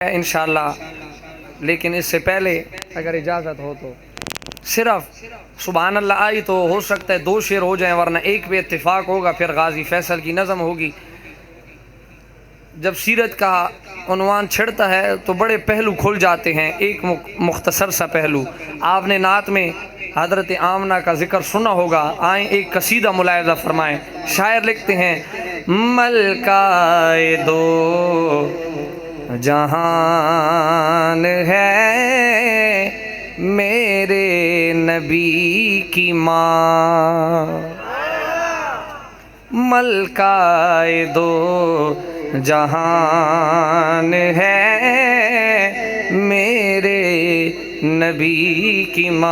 انشاءاللہ، لیکن اس سے پہلے اگر اجازت ہو تو صرف سبحان اللہ آئی تو ہو سکتا ہے 2 شعر ہو جائیں، ورنہ ایک بھی اتفاق ہوگا، پھر غازی فیصل کی نظم ہوگی۔ جب سیرت کا عنوان چھڑتا ہے تو بڑے پہلو کھل جاتے ہیں۔ ایک مختصر سا پہلو آپ نے نعت میں حضرت آمنہ کا ذکر سنا ہوگا، آئیں ایک قصیدہ ملاحظہ فرمائیں۔ شاعر لکھتے ہیں: ملکہ دو جہان ہے میرے نبی کی ماں، ملکہ دو جہان ہے میرے نبی کی ماں،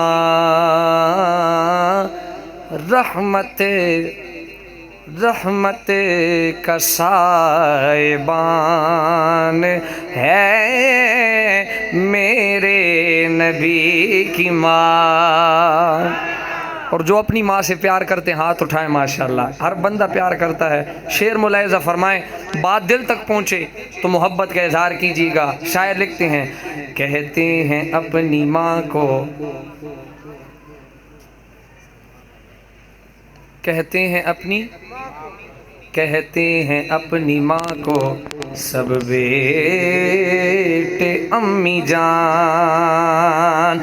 رحمت کا سائبان ہے میرے نبی کی ماں۔ اور جو اپنی ماں سے پیار کرتے ہیں ہاتھ اٹھائیں، ماشاءاللہ ہر بندہ پیار کرتا ہے۔ شعر ملاحظہ فرمائیں، بات دل تک پہنچے تو محبت کا اظہار کیجیے گا۔ شاعر لکھتے ہیں: کہتے ہیں اپنی ماں کو، کہتے ہیں اپنی ماں کو سب بیٹے امی جان،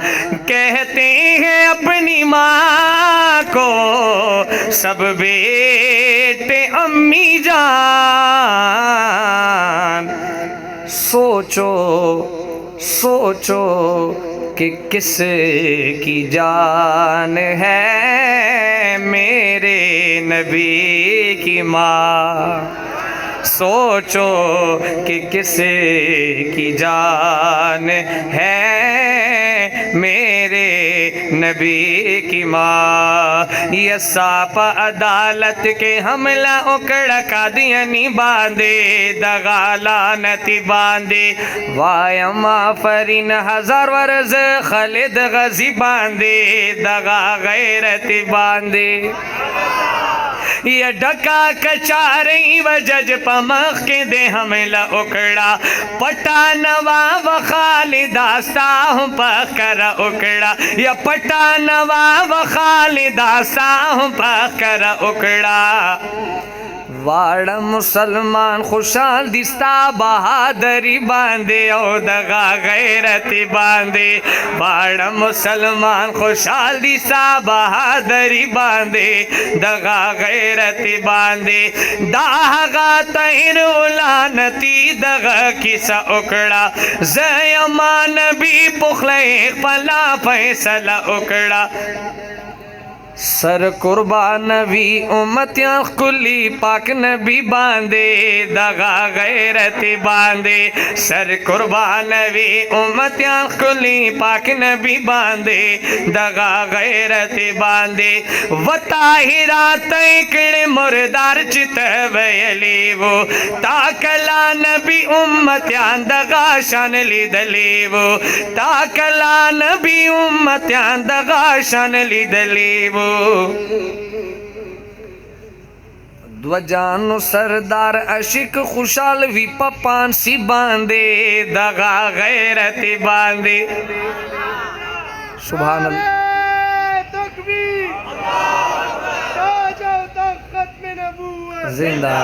کہتے ہیں اپنی ماں کو سب بیٹے امی جان۔ سوچو کہ کس کی جان ہے میرے نبی کی ماں، سوچو کہ کس کی جان ہے میرے نبی کی ماں۔ یہ ساپ عدالت کے حملہ اکڑ قادیانی باندھے، دغا لعنتی باندھے، وایم آفرین ہزار ورز خالد غازی باندھے، دغا غیرتی باندھے۔ یہ ڈکا کچاریں و جج پمخ کے دے حملہ اکڑا، پٹا نواب خالد آستاہم پخ کر اکڑا، یہ پٹا نواب خالد آستاہم پخ کر اکڑا۔ واڑا مسلمان خوشحال دستا بہادری باندھے، او دغا غیرتی باندھے، واڑا مسلمان خوشحال دستا بہادری باندھے، دغا غیرتی باندھے۔ داغا تہر لعنتی دغا کسا اکڑا، زیمان نبی پخلے پلا فیصلہ اکڑا۔ سر قربان نبی امتیاں کلی پاک نبی باندھے، دغا غیرتی باندھے، سر قربان نبی امتیاں کلی پاک نبی باندھے، دغا غیرتی باندھے۔ و طاہرات اکڑ مردار چت ویلیو، تاکلا نبی امتیاں دغا شان لی دلیو، تاکلا نبی امتیاں دغا شان لی دلیو۔ دو جانو سردار عشق خوشحال وی پپان سی باندھے، دغا غیرتی باندھے۔ سبحان اللہ، تکبیر، تاج و تخت ختم نبوت زندہ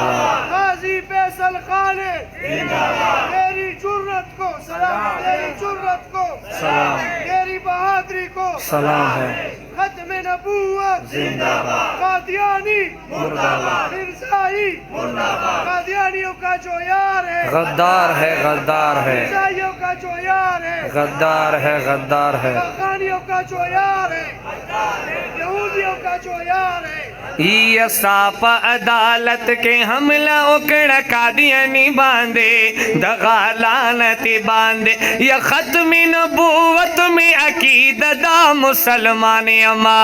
غازی فیصل خان زندہ باد، تیری جرت کو سلام، تیری جرت کو سلام، تیری بہادری کو سلام ہے۔ ختم نبوت زندہ باد، قادیانی مردہ باد، مرزائی مردہ باد، قادیانیوں کا جو یار ہے غدار ہے، غدار ہے، مرزائیوں کا جو یار ہے غدار ہے، غدار ہے۔ خانیوں کا جو یار ہے، یہودیوں کا جو یار ہے۔ یہ ساپ عدالت کے حملہ اکڑ قادیانی باندھے، دغا لعنتی باندھے۔ یہ ختم نبوت میں عقیدہ دا مسلمان اما،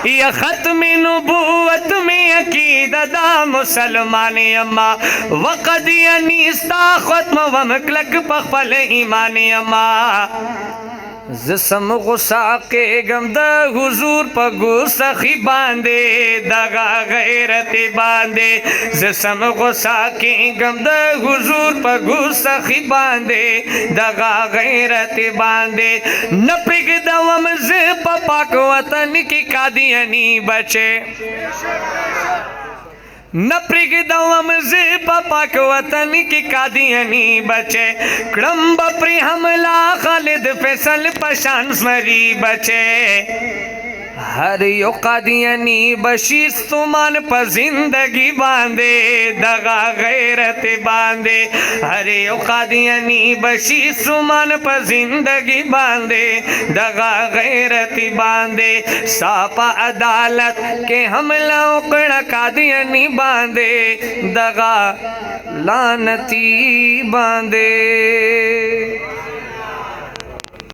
یہ ختم نبوت میں عقیدہ دا مسلمان اما، وقدیانی استا ختم ومکلک پخپل ایمان اما۔ جسم غصہ کے گمد حضور پا گستخی باندے دغا غیرت باندے جسم غصہ کے گمد حضور پا گستخی باندے دغا غیرت باندے نپگ دوم زپ پاک وطن کی قادیانی بچے نپرگ دوم زب پاک وطن کی قادیانی بچے کرم بپری حملہ خالد فیصل پشان سمری بچے ہر یو قادیانی بشیستمان پا زندگی باندے دغا غیرت باندے ہر یو قادیانی بشیستمان پا زندگی باندے دغا غیرت باندے ساپا عدالت کے حملہ اکڑا قادیانی باندے دغا لانتی باندے